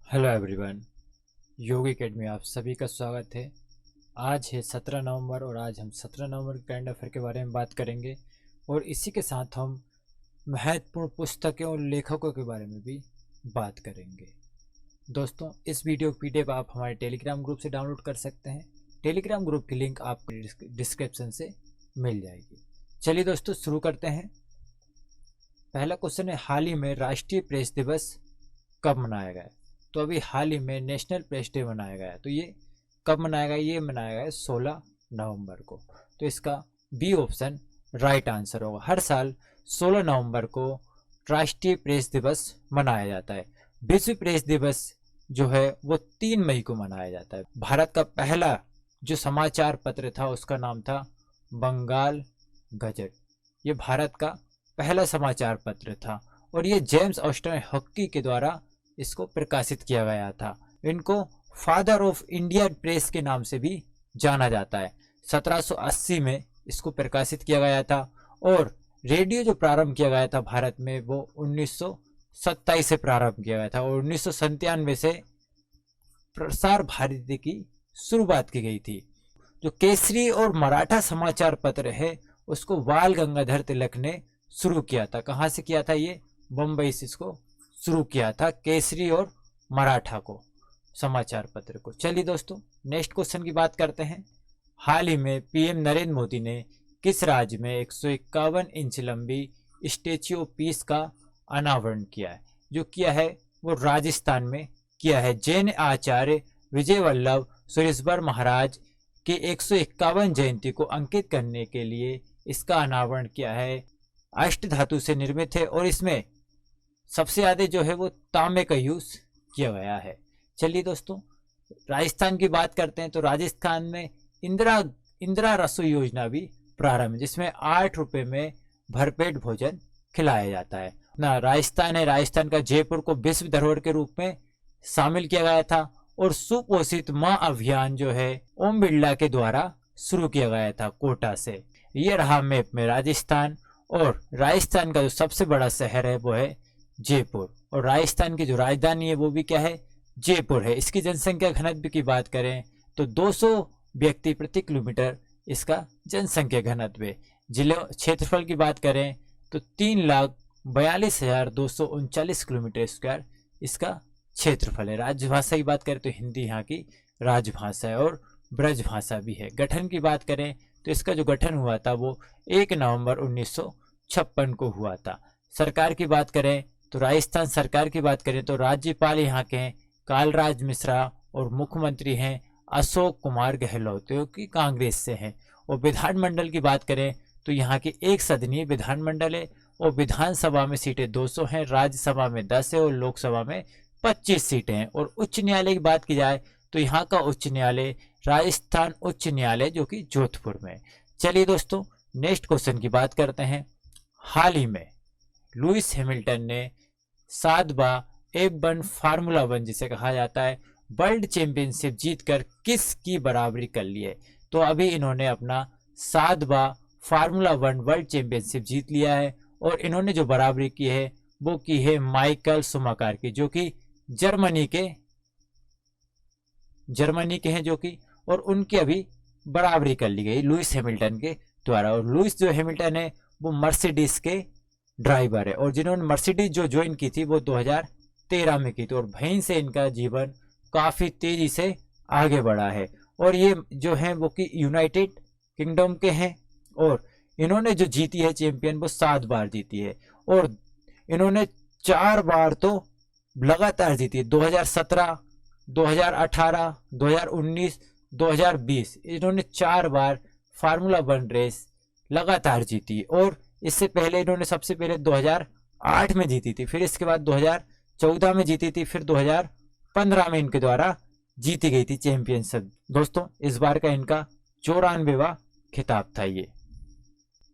Hello everyone, योग academy आप सभी का स्वागत है। आज है 17 नवंबर और आज हम 17 नवंबर के करंट अफेयर के बारे में बात करेंगे और इसी के साथ हम महत्वपूर्ण पुस्तकों और लेखकों के बारे में भी बात करेंगे। दोस्तों, इस वीडियो की पीडीएफ आप हमारे टेलीग्राम ग्रुप से डाउनलोड कर सकते हैं। टेलीग्राम ग्रुप की लिंक आपको डिस्क्रिप्शन से मिल जाएगी। चलिए दोस्तों, शुरू करते हैं। पहला क्वेश्चन है, हाल ही में राष्ट्रीय प्रेस दिवस कब मनाया गया? तो अभी हाल ही में नेशनल प्रेस डे मनाया गया। तो ये कब मनाया गया? ये मनाया गया 16 नवंबर को। तो इसका बी ऑप्शन राइट आंसर होगा। हर साल 16 नवंबर को राष्ट्रीय प्रेस दिवस मनाया जाता है। विश्व प्रेस दिवस जो है वो 3 मई को मनाया जाता है। भारत का पहला जो समाचार पत्र था उसका नाम था बंगाल गजट। ये भारत का पहला समाचार पत्र था और ये जेम्स ऑस्टिन हक्की के द्वारा इसको प्रकाशित किया गया था। इनको फादर ऑफ इंडियन प्रेस के नाम से भी जाना जाता है। 1780 में इसको प्रकाशित किया गया था और रेडियो जो प्रारंभ किया गया था भारत में वो 1927 से प्रारंभ किया गया था और 1997 से प्रसार भारती की शुरुआत की गई थी। जो केसरी और मराठा समाचार पत्र है उसको बाल गंगाधर तिलक ने शुरू किया था। कहाँ से किया था? ये बम्बई से इसको शुरू किया था, केसरी और मराठा को समाचार पत्र को। चलिए दोस्तों, नेक्स्ट क्वेश्चन की बात करते हैं। हाल ही में पीएम नरेंद्र मोदी ने किस राज्य में 151 इंच लंबी स्टेच्यू ऑफ पीस का अनावरण किया है? जो किया है वो राजस्थान में किया है। जैन आचार्य विजय वल्लभ सुरेश्वर महाराज के 151 जयंती को अंकित करने के लिए इसका अनावरण किया है। अष्ट धातु से निर्मित है और इसमें सबसे ज्यादा जो है वो तांबे का यूज किया गया है। चलिए दोस्तों, राजस्थान की बात करते हैं। तो राजस्थान में इंदिरा रसोई योजना भी प्रारंभ है जिसमें 8 रुपए में भरपेट भोजन खिलाया जाता है ना। राजस्थान है, राजस्थान का जयपुर को विश्व धरोहर के रूप में शामिल किया गया था और सुपोषित माँ अभियान जो है ओम बिरला के द्वारा शुरू किया गया था कोटा से। ये रहा मैप में राजस्थान। और राजस्थान का जो सबसे बड़ा शहर है वो है जयपुर और राजस्थान की जो राजधानी है वो भी क्या है? जयपुर है। इसकी जनसंख्या घनत्व की बात करें तो 200 व्यक्ति प्रति किलोमीटर इसका जनसंख्या घनत्व है। जिले क्षेत्रफल की बात करें तो 3,42,239 किलोमीटर स्क्वायर इसका क्षेत्रफल है। राजभाषा की बात करें तो हिंदी यहाँ की राजभाषा है और ब्रज भाषा भी है। गठन की बात करें तो इसका जो गठन हुआ था वो 1 नवंबर 1956 को हुआ था। सरकार की बात करें तो राजस्थान सरकार की बात करें तो राज्यपाल यहाँ के हैं कालराज मिश्रा और मुख्यमंत्री हैं अशोक कुमार गहलोत जो कि कांग्रेस से हैं। और विधानमंडल की बात करें तो यहाँ की एक सदनीय विधानमंडल है और विधानसभा में सीटें 200 हैं, राज्यसभा में 10 है और लोकसभा में 25 सीटें हैं। और उच्च न्यायालय की बात की जाए तो यहाँ का उच्च न्यायालय राजस्थान उच्च न्यायालय जो कि जोधपुर में। चलिए दोस्तों, नेक्स्ट क्वेश्चन की बात करते हैं। हाल ही में लुइस हैमिल्टन ने 7वां F1 फार्मूला 1 जिसे कहा जाता है वर्ल्ड चैंपियनशिप जीतकर किसकी बराबरी कर ली है? तो अभी इन्होंने अपना 7वां फार्मूला 1 वर्ल्ड चैंपियनशिप जीत लिया है और इन्होंने जो बराबरी की है वो की है माइकल शुमाकर की जो कि जर्मनी के हैं जो कि, और उनकी अभी बराबरी कर ली गई लुइस हैमिल्टन के द्वारा। और लुइस जो हैमिल्टन है वो मर्सिडीज के ड्राइवर है और जिन्होंने मर्सिडीज जो ज्वाइन की थी वो 2013 में की थी और वहीं से इनका जीवन काफी तेजी से आगे बढ़ा है। और ये जो है वो कि यूनाइटेड किंगडम के हैं और इन्होंने जो जीती है चैंपियन वो 7 बार जीती है और इन्होंने 4 बार तो लगातार जीती है। 2017, 2018, 2019, 2020 इन्होंने 4 बार फार्मूला 1 रेस लगातार जीती। और इससे पहले इन्होंने सबसे पहले 2008 में जीती थी, फिर इसके बाद 2014 में जीती थी, फिर 2015 में इनके द्वारा जीती गई थी चैंपियनशिप। दोस्तों, इस बार का इनका 94वां खिताब था ये।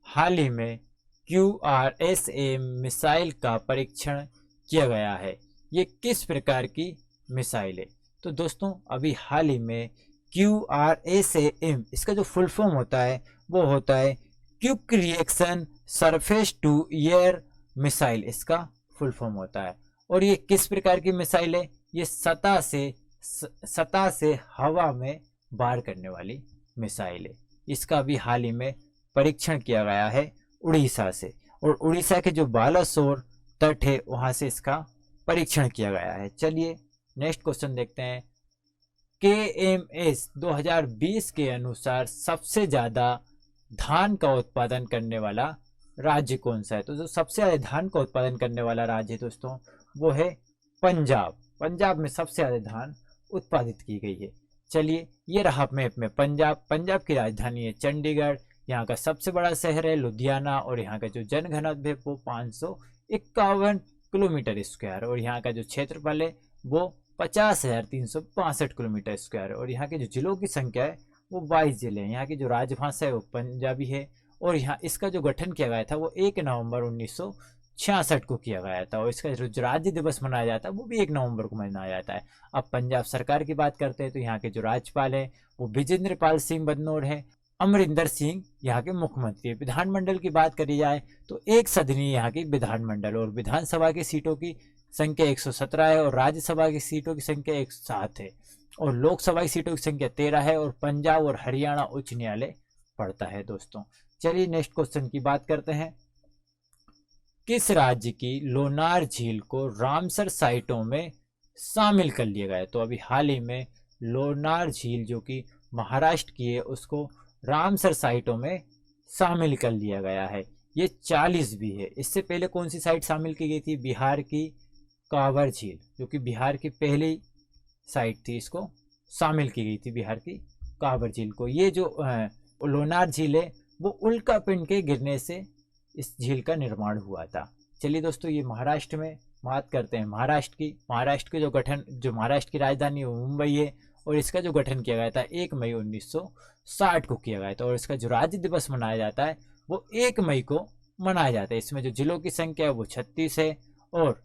हाल ही में QRSA मिसाइल का परीक्षण किया गया है। ये किस प्रकार की मिसाइल है? तो दोस्तों, अभी हाल ही में QRSAM इसका जो फुल फॉर्म होता है वो होता है quick reaction surface to air missile, इसका फुल फॉर्म होता है। और ये किस प्रकार की मिसाइल है? ये सतह से हवा में वार करने वाली मिसाइल है। इसका अभी हाल ही में परीक्षण किया गया है उड़ीसा से, और उड़ीसा के जो बालासोर तट है वहां से इसका परीक्षण किया गया है। चलिए नेक्स्ट क्वेश्चन देखते हैं। KMS 2020 के अनुसार सबसे ज्यादा धान का उत्पादन करने वाला राज्य कौन सा है? तो जो सबसे ज्यादा धान का उत्पादन करने वाला राज्य है दोस्तों वो है पंजाब। पंजाब में सबसे ज्यादा धान उत्पादित की गई है। चलिए ये रहा मैप में पंजाब। पंजाब की राजधानी है चंडीगढ़। यहाँ का सबसे बड़ा शहर है लुधियाना, और यहाँ का जो जनघनत्व है वो 551 किलोमीटर स्क्वायर, और यहाँ का जो क्षेत्रफल है वो 50,362 किलोमीटर स्क्वायर, और यहाँ के जो जिलों की संख्या है वो 22 जिले हैं। यहाँ की जो राजभाषा है वो पंजाबी है, और यहाँ इसका जो गठन किया गया था वो 1 नवंबर 1966 को किया गया था, और इसका जो राज्य दिवस मनाया जाता है वो भी 1 नवंबर को मनाया जाता है। अब पंजाब सरकार की बात करते हैं तो यहाँ के जो राज्यपाल है वो विजेंद्र पाल सिंह बदनौर है। अमरिंदर सिंह यहाँ के मुख्यमंत्री। विधानमंडल की बात करी जाए तो एक सदनीय यहाँ की विधानमंडल, और विधानसभा की सीटों की संख्या 117 है, और राज्यसभा की सीटों की संख्या 107 है, और लोकसभा की सीटों की संख्या 13 है, और पंजाब और हरियाणा उच्च न्यायालय पड़ता है दोस्तों। चलिए नेक्स्ट क्वेश्चन की बात करते हैं। किस राज्य की लोनार झील को रामसर साइटों में शामिल कर लिया गया है? तो अभी हाल ही में लोनार झील जो कि महाराष्ट्र की है उसको रामसर साइटों में शामिल कर लिया गया है। ये 40 भी है। इससे पहले कौन सी साइट शामिल की गई थी? बिहार की कांवर झील, जो कि बिहार की पहली साइट थी, इसको शामिल की गई थी बिहार की कांवर झील को। ये जो लोनार झील है वो उल्कापिंड के गिरने से इस झील का निर्माण हुआ था। चलिए दोस्तों ये महाराष्ट्र में बात करते हैं महाराष्ट्र की। महाराष्ट्र के जो महाराष्ट्र की राजधानी वो मुंबई है, और इसका जो गठन किया गया था 1 मई 1960 को किया गया था, और इसका जो राज्य दिवस मनाया जाता है वो 1 मई को मनाया जाता है। इसमें जो जिलों की संख्या है वो 36 है, और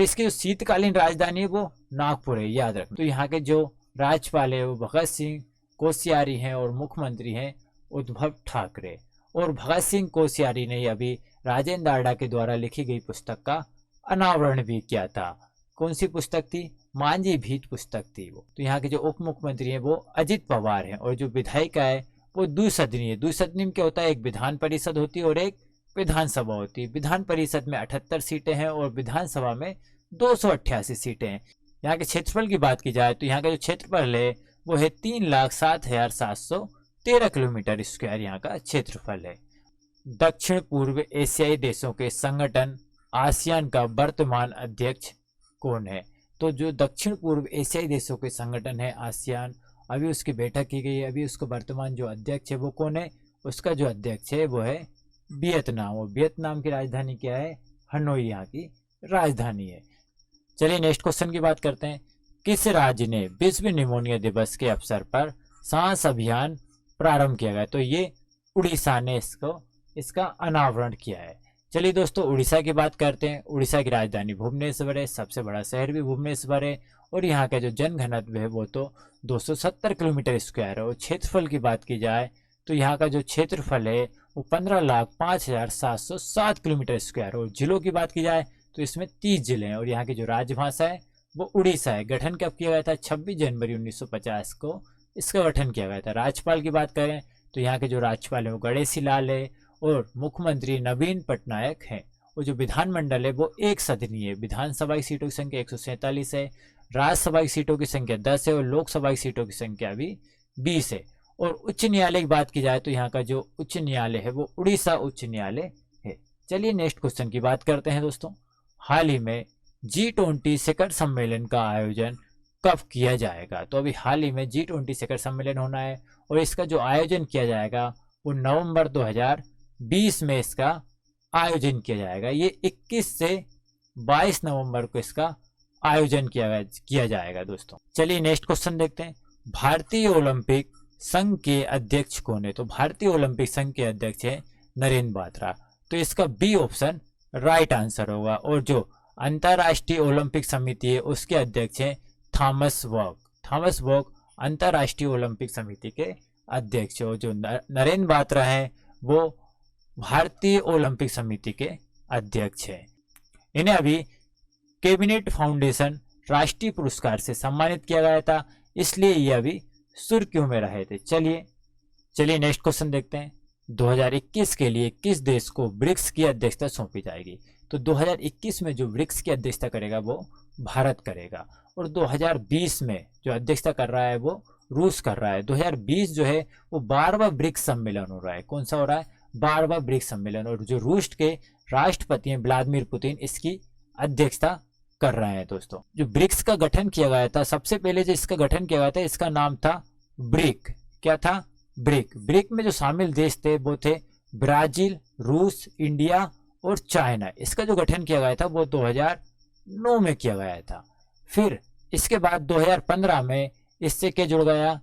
इसकी जो शीतकालीन राजधानी है वो नागपुर है, याद रखना। तो यहाँ के जो राज्यपाल है वो भगत सिंह कोश्यारी हैं, और मुख्यमंत्री हैं उद्धव ठाकरे। और भगत सिंह कोश्यारी ने अभी राजेंद्र डाडा के द्वारा लिखी गई पुस्तक का अनावरण भी किया था। कौन सी पुस्तक थी? मांझी भीत पुस्तक थी वो। तो यहाँ के जो उप मुख्यमंत्री हैं वो अजित पवार हैं, और जो विधायिका है वो द्विसदनीय है। द्विसदनी में क्या होता है? एक विधान परिषद होती है और एक विधानसभा होती है। विधान परिषद में 78 सीटें हैं, और विधानसभा में 288 सीटें हैं। यहाँ के क्षेत्रफल की बात की जाए तो यहाँ का जो क्षेत्रफल है वो है 3,07,713 किलोमीटर स्क्वायर यहाँ का क्षेत्रफल है। दक्षिण पूर्व एशियाई देशों के संगठन आसियान का वर्तमान अध्यक्ष कौन है? तो जो दक्षिण पूर्व एशियाई देशों के संगठन है आसियान, अभी उसकी बैठक की गई है। अभी उसका वर्तमान जो अध्यक्ष है वो कौन है? उसका जो अध्यक्ष है वो है वियतनाम, और वियतनाम की राजधानी क्या है? हनोई यहाँ की राजधानी है। चलिए नेक्स्ट क्वेश्चन की बात करते हैं। किस राज्य ने विश्व निमोनिया दिवस के अवसर पर सांस अभियान प्रारंभ किया गया? तो ये उड़ीसा ने इसका अनावरण किया है। चलिए दोस्तों उड़ीसा की बात करते हैं। उड़ीसा की राजधानी भुवनेश्वर है, सबसे बड़ा शहर भी भुवनेश्वर है, और यहाँ का जो जनघनत्व है वो तो 270 किलोमीटर स्क्वायर है। और क्षेत्रफल की बात की जाए तो यहाँ का जो क्षेत्रफल है वो 15,05,707 किलोमीटर स्क्वायर। और जिलों की बात की जाए तो इसमें 30 जिले हैं, और यहाँ की जो राजभाषा है वो उड़ीसा है। गठन कब किया गया था? 26 जनवरी 1950 को इसका गठन किया गया था। राज्यपाल की बात करें तो यहाँ के जो राज्यपाल है वो गणेशी लाल है, और मुख्यमंत्री नवीन पटनायक हैं। और जो विधानमंडल है वो एक सदनीय है। विधानसभा की सीटों की संख्या 147 है, राज्यसभा की सीटों की संख्या 10 है, और लोकसभा की सीटों की संख्या भी 20 है। और उच्च न्यायालय की बात की जाए तो यहाँ का जो उच्च न्यायालय है वो उड़ीसा उच्च न्यायालय है। चलिए नेक्स्ट क्वेश्चन की बात करते हैं दोस्तों। हाल ही में G20 शिखर सम्मेलन का आयोजन कब किया जाएगा? तो अभी हाल ही में G20 शिखर सम्मेलन होना है, और इसका जो आयोजन किया जाएगा वो नवंबर 2020 में इसका आयोजन किया जाएगा। ये 21 से 22 नवंबर को इसका आयोजन किया जाएगा दोस्तों। चलिए नेक्स्ट क्वेश्चन देखते हैं। भारतीय ओलंपिक संघ के अध्यक्ष कौन है? तो भारतीय ओलंपिक संघ के अध्यक्ष है नरेंद्र बात्रा। तो इसका बी ऑप्शन राइट आंसर होगा। और जो अंतर्राष्ट्रीय ओलंपिक समिति है उसके अध्यक्ष हैं थॉमस बॉक। थॉमस बॉक अंतर्राष्ट्रीय ओलंपिक समिति के अध्यक्ष है। और जो नरेंद्र बात्रा है वो भारतीय ओलंपिक समिति के अध्यक्ष है। इन्हें अभी कैबिनेट फाउंडेशन राष्ट्रीय पुरस्कार से सम्मानित किया गया था, इसलिए ये अभी सुर्खियों में रहे थे। चलिए नेक्स्ट क्वेश्चन देखते हैं। 2021 के लिए किस देश को ब्रिक्स की अध्यक्षता सौंपी जाएगी? तो 2021 में जो ब्रिक्स की अध्यक्षता करेगा वो भारत करेगा, और 2020 में जो अध्यक्षता कर रहा है वो रूस कर रहा है। 2020 जो है वो 12वां ब्रिक्स सम्मेलन हो रहा है। कौन सा हो रहा है? 12वां ब्रिक्स सम्मेलन। और जो रूस के राष्ट्रपति हैं व्लादिमीर पुतिन इसकी अध्यक्षता कर रहे हैं। दोस्तों, जो ब्रिक्स का गठन किया गया था, सबसे पहले जो इसका गठन किया गया था इसका नाम था ब्रिक। क्या था? ब्रिक में जो शामिल देश थे वो थे ब्राजील, रूस, इंडिया और चाइना। इसका जो गठन किया गया था वो 2009 में किया गया था। फिर इसके बाद 2015 में इससे क्या जुड़ गया?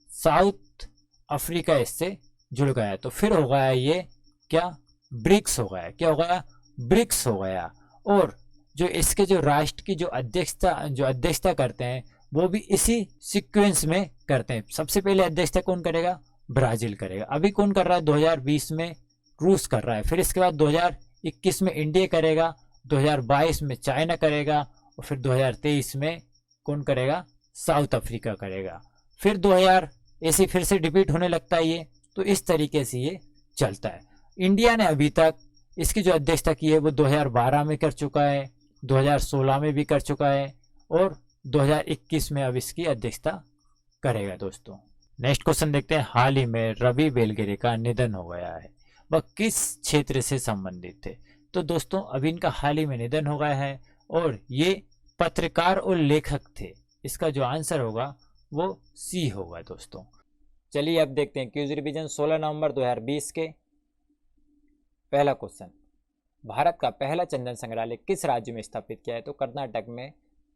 साउथ अफ्रीका इससे जुड़ गया। तो फिर हो गया ये क्या? ब्रिक्स हो गया। क्या हो गया? ब्रिक्स हो गया। और जो इसके जो राष्ट्र की जो अध्यक्षता करते हैं वो भी इसी सीक्वेंस में करते हैं। सबसे पहले अध्यक्षता कौन करेगा? ब्राजील करेगा। अभी कौन कर रहा है? 2020 में रूस कर रहा है। फिर इसके बाद 2021 में इंडिया करेगा, 2022 में चाइना करेगा, और फिर 2023 में कौन करेगा? साउथ अफ्रीका करेगा। फिर 2000 ऐसे फिर से रिपीट होने लगता है ये। तो इस तरीके से ये चलता है। इंडिया ने अभी तक इसकी जो अध्यक्षता की है वो 2012 में कर चुका है, 2016 में भी कर चुका है, और 2021 में अब इसकी अध्यक्षता करेगा। दोस्तों, नेक्स्ट क्वेश्चन देखते हैं। हाल ही में रवि बेलगिरी का निधन हो गया है, वह किस क्षेत्र से संबंधित थे? तो दोस्तों, अभी इनका हाल ही में निधन हो गया है और ये पत्रकार और लेखक थे। इसका जो आंसर होगा वो सी होगा। दोस्तों, चलिए अब देखते हैं क्विज रिवीजन 16 नवंबर 2020 के। पहला क्वेश्चन, भारत का पहला चंदन संग्रहालय किस राज्य में स्थापित किया है? तो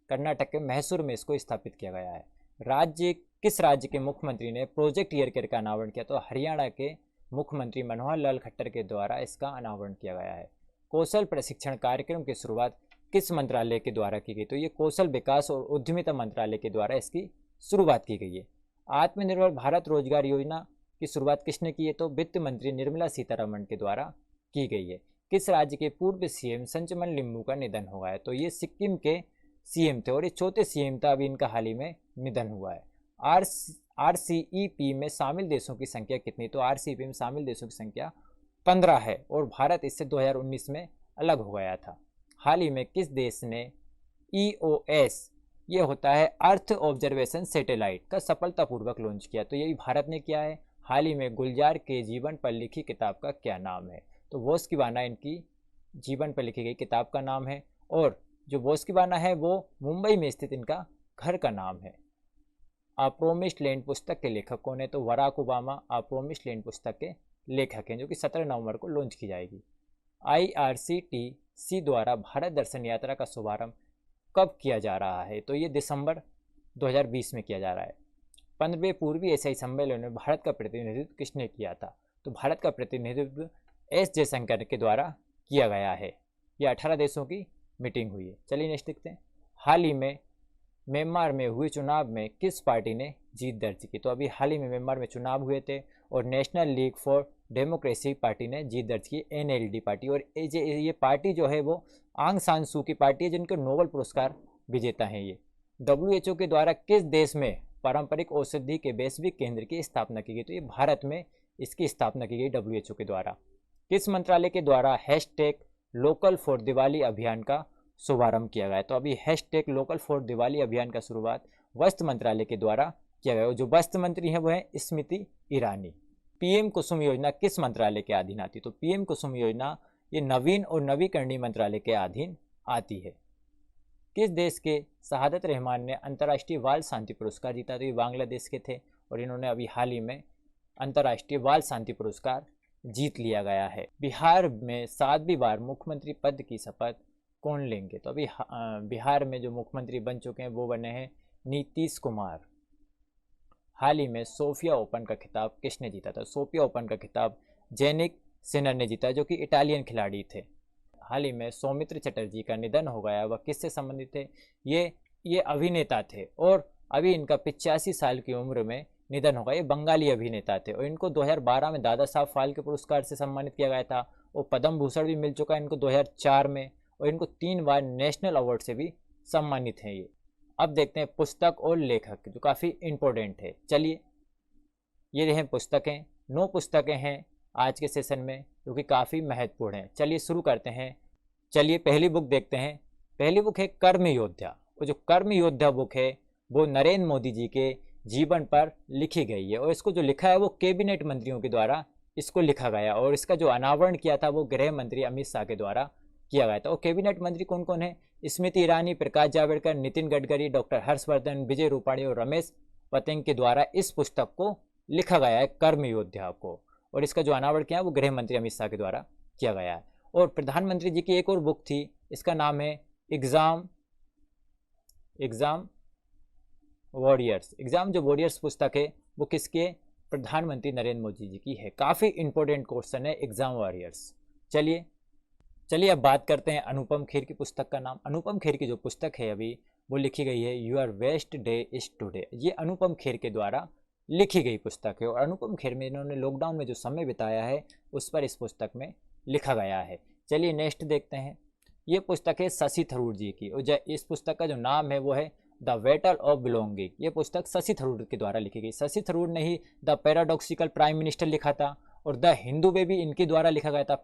कर्नाटक के मैसूर में इसको स्थापित किया गया है। किस राज्य के मुख्यमंत्री ने प्रोजेक्ट ईयरकेयर का अनावरण किया? तो हरियाणा के मुख्यमंत्री मनोहर लाल खट्टर के द्वारा इसका अनावरण किया गया है। कौशल प्रशिक्षण कार्यक्रम की शुरुआत किस मंत्रालय के द्वारा की गई? तो ये कौशल विकास और उद्यमिता मंत्रालय के द्वारा इसकी शुरुआत की गई है। आत्मनिर्भर भारत रोजगार योजना की शुरुआत किसने की है? तो वित्त मंत्री निर्मला सीतारमण के द्वारा की गई है। किस राज्य के पूर्व सीएम संचमन लिम्बू का निधन हुआ है? तो ये सिक्किम के सीएम थे और ये चौथे सीएम था, अभी इनका हाल ही में निधन हुआ है। आरसीईपी में शामिल देशों की संख्या कितनी? तो आरसीईपी में शामिल देशों की संख्या 15 है और भारत इससे 2019 में अलग हो गया था। हाल ही में किस देश ने EOS, ये होता है अर्थ ऑब्जर्वेशन सैटेलाइट, का सफलतापूर्वक लॉन्च किया? तो यही भारत ने किया है। हाल ही में गुलजार के जीवन पर लिखी किताब का क्या नाम है? तो बोस्कीवाना इनकी जीवन पर लिखी गई किताब का नाम है, और जो बोस्कीवाना है वो मुंबई में स्थित इनका घर का नाम है। आ प्रोमिस्ड लैंड पुस्तक के लेखक कौन है? तो बराक ओबामा आ प्रोमिस्ड लैंड पुस्तक के लेखक हैं, जो कि 17 नवंबर को लॉन्च की जाएगी। IRCTC द्वारा भारत दर्शन यात्रा का शुभारंभ कब किया जा रहा है? तो ये दिसंबर 2020 में किया जा रहा है। 15वें पूर्वी एशियाई सम्मेलन में भारत का प्रतिनिधित्व किसने किया था? तो भारत का प्रतिनिधित्व S जयशंकर के द्वारा किया गया है। ये 18 देशों की मीटिंग हुई है। चलिए नेक्स्ट देखते हैं। हाल ही में म्यांमार में हुए चुनाव में किस पार्टी ने जीत दर्ज की? तो अभी हाल ही में म्यांमार में चुनाव हुए थे और national league for democracy party ने जीत दर्ज की, NLD पार्टी। और ये पार्टी जो है वो आंग सान सू की पार्टी है, जिनके नोबेल पुरस्कार विजेता हैं ये। WHO के द्वारा किस देश में पारंपरिक औषधि के वैश्विक केंद्र की स्थापना की गई? तो ये भारत में इसकी स्थापना की गई WHO के द्वारा। किस मंत्रालय के द्वारा #लोकल फॉर दिवाली अभियान का शुभारंभ किया गया? तो अभी #लोकल फॉर दिवाली अभियान का शुरुआत वस्त्र मंत्रालय के द्वारा किया गया। जो वस्त्र मंत्री हैं वो है स्मृति ईरानी। PM कुसुम योजना किस मंत्रालय के अधीन आती? तो PM कुसुम योजना ये नवीन और नवीकरणीय मंत्रालय के अधीन आती है। किस देश के शहादत रहमान ने अंतर्राष्ट्रीय बाल शांति पुरस्कार जीता? तो ये बांग्लादेश के थे और इन्होंने अभी हाल ही में अंतर्राष्ट्रीय बाल शांति पुरस्कार जीत लिया गया है। बिहार में 7वीं बार मुख्यमंत्री पद की शपथ कौन लेंगे? तो अभी बिहार में जो मुख्यमंत्री बन चुके हैं वो बने हैं नीतीश कुमार। हाल ही में सोफिया ओपन का खिताब किसने जीता था? सोफिया ओपन का खिताब जेनिक सिनर ने जीता, जो कि इटालियन खिलाड़ी थे। हाल ही में सौमित्र चटर्जी का निधन हो गया, वह किससे संबंधित थे? ये अभिनेता थे और अभी इनका 85 साल की उम्र में निधन होगा। ये बंगाली अभिनेता थे और इनको 2012 में दादा साहब फाल्के पुरस्कार से सम्मानित किया गया था और पद्म भूषण भी मिल चुका है इनको 2004 में, और इनको 3 बार नेशनल अवार्ड से भी सम्मानित हैं ये। अब देखते हैं पुस्तक और लेखक जो काफ़ी इम्पोर्टेंट है। चलिए, ये रहे पुस्तकें, 9 पुस्तकें हैं आज के सेशन में जो कि काफ़ी महत्वपूर्ण है। चलिए शुरू करते हैं। चलिए पहली बुक देखते हैं। पहली बुक है कर्म योद्धा। वो जो कर्म योद्धा बुक है वो नरेंद्र मोदी जी के जीवन पर लिखी गई है और इसको जो लिखा है वो कैबिनेट मंत्रियों के द्वारा इसको लिखा गया और इसका जो अनावरण किया था वो गृह मंत्री अमित शाह के द्वारा किया गया था। और कैबिनेट मंत्री कौन कौन है? स्मृति ईरानी, प्रकाश जावड़ेकर, नितिन गडकरी, डॉक्टर हर्षवर्धन, विजय रूपाणी और रमेश पतेंग के द्वारा इस पुस्तक को लिखा गया है, कर्म योद्धा को। और इसका जो अनावरण किया है वो गृह मंत्री अमित शाह के द्वारा किया गया है। और प्रधानमंत्री जी की एक और बुक थी, इसका नाम है एग्जाम वॉरियर्स। एग्जाम जो वॉरियर्स पुस्तक है वो किसके? प्रधानमंत्री नरेंद्र मोदी जी की है। काफ़ी इंपॉर्टेंट क्वेश्चन है एग्जाम वॉरियर्स। चलिए अब बात करते हैं अनुपम खेर की पुस्तक का नाम। अनुपम खेर की जो पुस्तक है अभी वो लिखी गई है your best day is today. ये अनुपम खेर के द्वारा लिखी गई पुस्तक है और अनुपम खेर में इन्होंने लॉकडाउन में जो समय बिताया है उस पर इस पुस्तक में लिखा गया है। चलिए नेक्स्ट देखते हैं। ये पुस्तक है शशि थरूर जी की और इस पुस्तक का जो नाम है वो है द बैटल ऑफ बिलोंगिंग। ये पुस्तक शशि थरूर के द्वारा लिखी गई। शशि थरूर ने ही द पैराडॉक्सिकल प्राइम मिनिस्टर लिखा था और द हिंदू में भी इनके द्वारा लिखा गया था।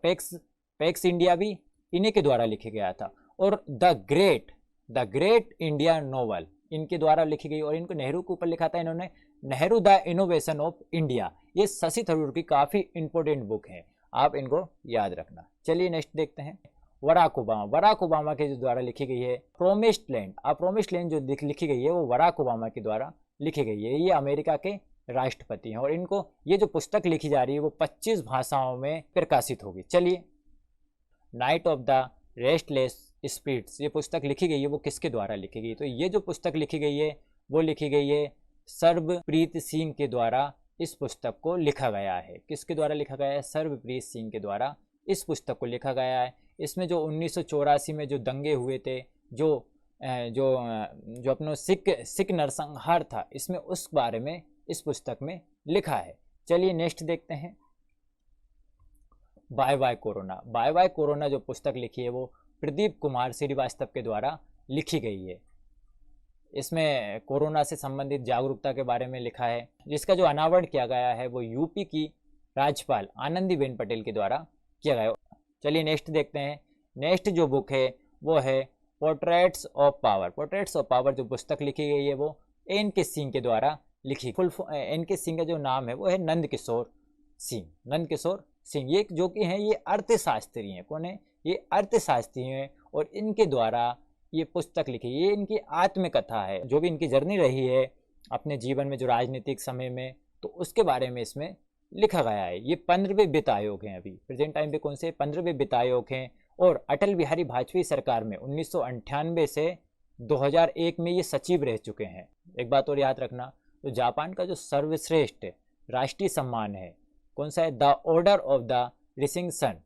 पैक्स इंडिया भी इन्हीं के द्वारा लिखा गया था और द ग्रेट इंडिया नोवेल इनके द्वारा लिखी गई और इनको नेहरू के ऊपर लिखा था इन्होंने, Nehru the innovation of India. ये शशि थरूर की काफ़ी इंपॉर्टेंट बुक है, आप इनको याद रखना। चलिए नेक्स्ट देखते हैं। बराक ओबामा के जो द्वारा लिखी गई है प्रोमिस्ड लैंड जो लिखी गई है वो बराक ओबामा के द्वारा लिखी गई है। ये अमेरिका के राष्ट्रपति हैं और इनको ये जो पुस्तक लिखी जा रही है वो 25 भाषाओं में प्रकाशित होगी। चलिए, night of the restless spirits ये पुस्तक लिखी गई है वो किसके द्वारा लिखी गई? तो ये जो पुस्तक लिखी गई है वो लिखी गई है सर्वप्रीत सिंह के द्वारा। इस पुस्तक को लिखा गया है। किसके द्वारा लिखा गया है? सर्वप्रीत सिंह के द्वारा इस पुस्तक को लिखा गया है। इसमें जो 1984 में जो दंगे हुए थे, जो अपना सिख नरसंहार था, इसमें उस बारे में इस पुस्तक में लिखा है। चलिए नेक्स्ट देखते हैं। बाय बाय कोरोना जो पुस्तक लिखी है वो प्रदीप कुमार श्रीवास्तव के द्वारा लिखी गई है। इसमें कोरोना से संबंधित जागरूकता के बारे में लिखा है, जिसका जो अनावरण किया गया है वो यूपी की राज्यपाल आनंदीबेन पटेल के द्वारा किया गया है। चलिए नेक्स्ट देखते हैं। नेक्स्ट जो बुक है वो है पोर्ट्रेट्स ऑफ पावर जो पुस्तक लिखी गई है वो एन के सिंह के द्वारा लिखी। एन के सिंह का जो नाम है वो है नंद किशोर सिंह। ये जो कि हैं ये अर्थशास्त्री हैं। कौन है? ये अर्थशास्त्री हैं और इनके द्वारा ये पुस्तक लिखी। ये इनकी आत्मकथा है, जो भी इनकी जर्नी रही है अपने जीवन में जो राजनीतिक समय में, तो उसके बारे में इसमें लिखा गया है। ये 15वें वित्त आयोग हैं। अभी प्रेजेंट टाइम पे कौन से 15वें वित्त आयोग हैं और अटल बिहारी वाजपेयी सरकार में 1998 से 2001 में ये सचिव रह चुके हैं। एक बात और याद रखना, तो जापान का जो सर्वश्रेष्ठ राष्ट्रीय सम्मान है कौन सा है? The order of the rising sun,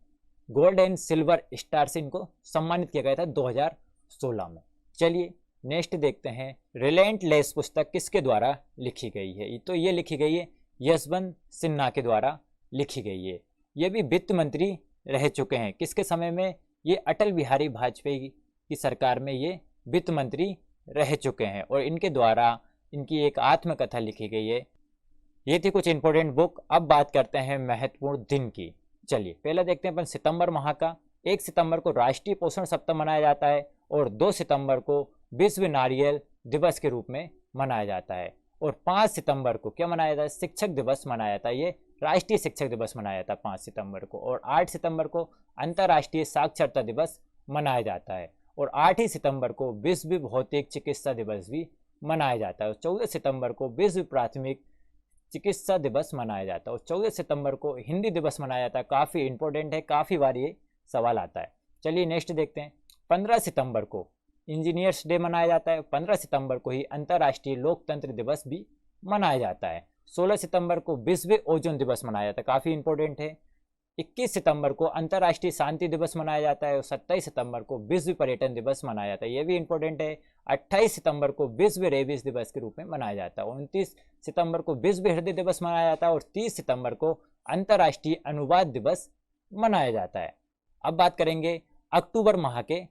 gold and silver star से इनको सम्मानित किया गया था 2016 में। चलिए नेक्स्ट देखते हैं। रिलेंटलेस पुस्तक किसके द्वारा लिखी गई है? तो ये लिखी गई है यशवंत सिन्हा के द्वारा लिखी गई है। ये भी वित्त मंत्री रह चुके हैं। किसके समय में? ये अटल बिहारी वाजपेयी की सरकार में ये वित्त मंत्री रह चुके हैं और इनके द्वारा इनकी एक आत्मकथा लिखी गई है। ये थी कुछ इंपॉर्टेंट बुक। अब बात करते हैं महत्वपूर्ण दिन की। चलिए पहला देखते हैं अपन सितंबर माह का। 1 सितंबर को राष्ट्रीय पोषण सप्ताह मनाया जाता है और 2 सितंबर को विश्व नारियल दिवस के रूप में मनाया जाता है और 5 सितंबर को क्या मनाया जाता है? शिक्षक दिवस मनाया जाता है। ये राष्ट्रीय शिक्षक दिवस मनाया जाता है 5 सितंबर को। और 8 सितंबर को अंतर्राष्ट्रीय साक्षरता दिवस मनाया जाता है और 8 ही सितंबर को विश्व भौतिक चिकित्सा दिवस भी मनाया जाता है और 14 सितंबर को विश्व प्राथमिक चिकित्सा दिवस मनाया जाता है और 14 सितंबर को हिंदी दिवस मनाया जाता है। काफ़ी इंपॉर्टेंट है, काफ़ी बार ये सवाल आता है। चलिए नेक्स्ट देखते हैं। 15 सितंबर को इंजीनियर्स डे मनाया जाता है। 15 सितंबर को ही अंतर्राष्ट्रीय लोकतंत्र दिवस भी मनाया जाता है। 16 सितंबर को विश्व ओजोन दिवस मनाया जाता है, काफ़ी इंपॉर्टेंट है। 21 सितंबर को अंतर्राष्ट्रीय शांति दिवस मनाया जाता है और 27 सितंबर को विश्व पर्यटन दिवस मनाया जाता है, ये भी इंपॉर्टेंट है। 28 सितंबर को विश्व रेबीज दिवस के रूप में मनाया जाता है। 29 सितंबर को विश्व हृदय दिवस मनाया जाता है और 30 सितंबर को अंतर्राष्ट्रीय अनुवाद दिवस मनाया जाता है। अब बात करेंगे अक्टूबर माह के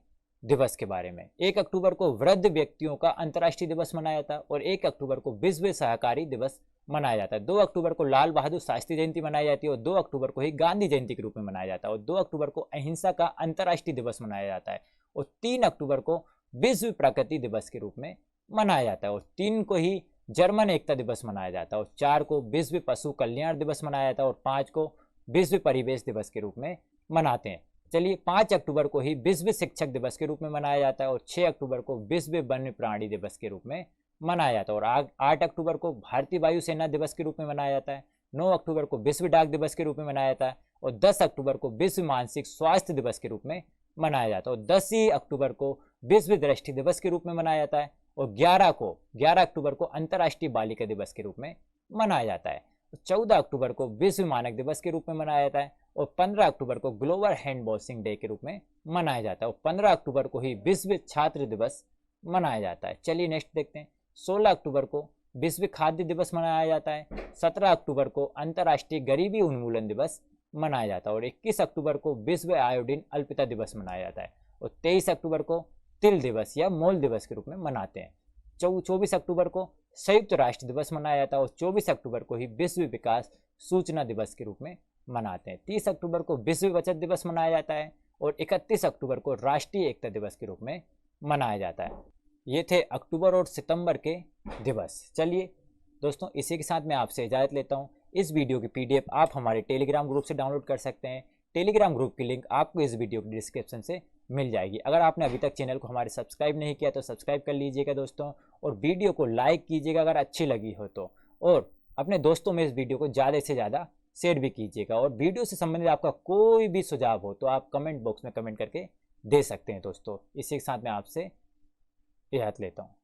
दिवस के बारे में। 1 अक्टूबर को वृद्ध व्यक्तियों का अंतर्राष्ट्रीय दिवस मनाया जाता है और 1 अक्टूबर को विश्व सहकारी दिवस मनाया जाता है। 2 अक्टूबर को लाल बहादुर शास्त्री जयंती मनाई जाती है और 2 अक्टूबर को ही गांधी जयंती के रूप में मनाया जाता है और 2 अक्टूबर को अहिंसा का अंतर्राष्ट्रीय दिवस मनाया जाता है और 3 अक्टूबर को विश्व प्रकृति दिवस के रूप में मनाया जाता है और 3 को ही जर्मन एकता दिवस मनाया जाता है और 4 को विश्व पशु कल्याण दिवस मनाया जाता है और 5 को विश्व परिवेश दिवस के रूप में मनाते हैं। चलिए 5 अक्टूबर को ही विश्व शिक्षक दिवस के रूप में मनाया जाता है और 6 अक्टूबर को विश्व वन्य प्राणी दिवस के रूप में मनाया जाता है और 8 अक्टूबर को भारतीय वायुसेना दिवस के रूप में मनाया जाता है। 9 अक्टूबर को विश्व डाक दिवस के रूप में मनाया जाता है और 10 अक्टूबर को विश्व मानसिक स्वास्थ्य दिवस के रूप में मनाया जाता है और 10 ही अक्टूबर को विश्व दृष्टि दिवस के रूप में मनाया जाता है और 11 अक्टूबर को अंतर्राष्ट्रीय बालिका दिवस के रूप में मनाया जाता है। 14 अक्टूबर को विश्व मानक दिवस के रूप में मनाया जाता है और 15 अक्टूबर को ग्लोबल हैंड वॉशिंग डे के रूप में मनाया जाता है और 15 अक्टूबर को ही विश्व छात्र दिवस मनाया जाता है। चलिए नेक्स्ट देखते हैं। 16 अक्टूबर को विश्व खाद्य दिवस मनाया जाता है। 17 अक्टूबर को अंतर्राष्ट्रीय गरीबी उन्मूलन दिवस मनाया जाता है और 21 अक्टूबर को विश्व आयोडीन अल्पता दिवस मनाया जाता है और 23 अक्टूबर को तिल दिवस या मोल दिवस के रूप में मनाते हैं। 24 अक्टूबर को संयुक्त राष्ट्र दिवस मनाया जाता है और 24 अक्टूबर को ही विश्व विकास सूचना दिवस के रूप में मनाते हैं। 30 अक्टूबर को विश्व बचत दिवस मनाया जाता है और 31 अक्टूबर को राष्ट्रीय एकता दिवस के रूप में मनाया जाता है। ये थे अक्टूबर और सितंबर के दिवस। चलिए दोस्तों, इसी के साथ मैं आपसे इजाज़त लेता हूँ। इस वीडियो की PDF आप हमारे टेलीग्राम ग्रुप से डाउनलोड कर सकते हैं। टेलीग्राम ग्रुप की लिंक आपको इस वीडियो की डिस्क्रिप्शन से मिल जाएगी। अगर आपने अभी तक चैनल को हमारे सब्सक्राइब नहीं किया तो सब्सक्राइब कर लीजिएगा दोस्तों, और वीडियो को लाइक कीजिएगा अगर अच्छी लगी हो तो, और अपने दोस्तों में इस वीडियो को ज़्यादा से ज़्यादा शेयर भी कीजिएगा। और वीडियो से संबंधित आपका कोई भी सुझाव हो तो आप कमेंट बॉक्स में कमेंट करके दे सकते हैं दोस्तों। इसी के साथ मैं आपसे इजाज़त लेता हूँ।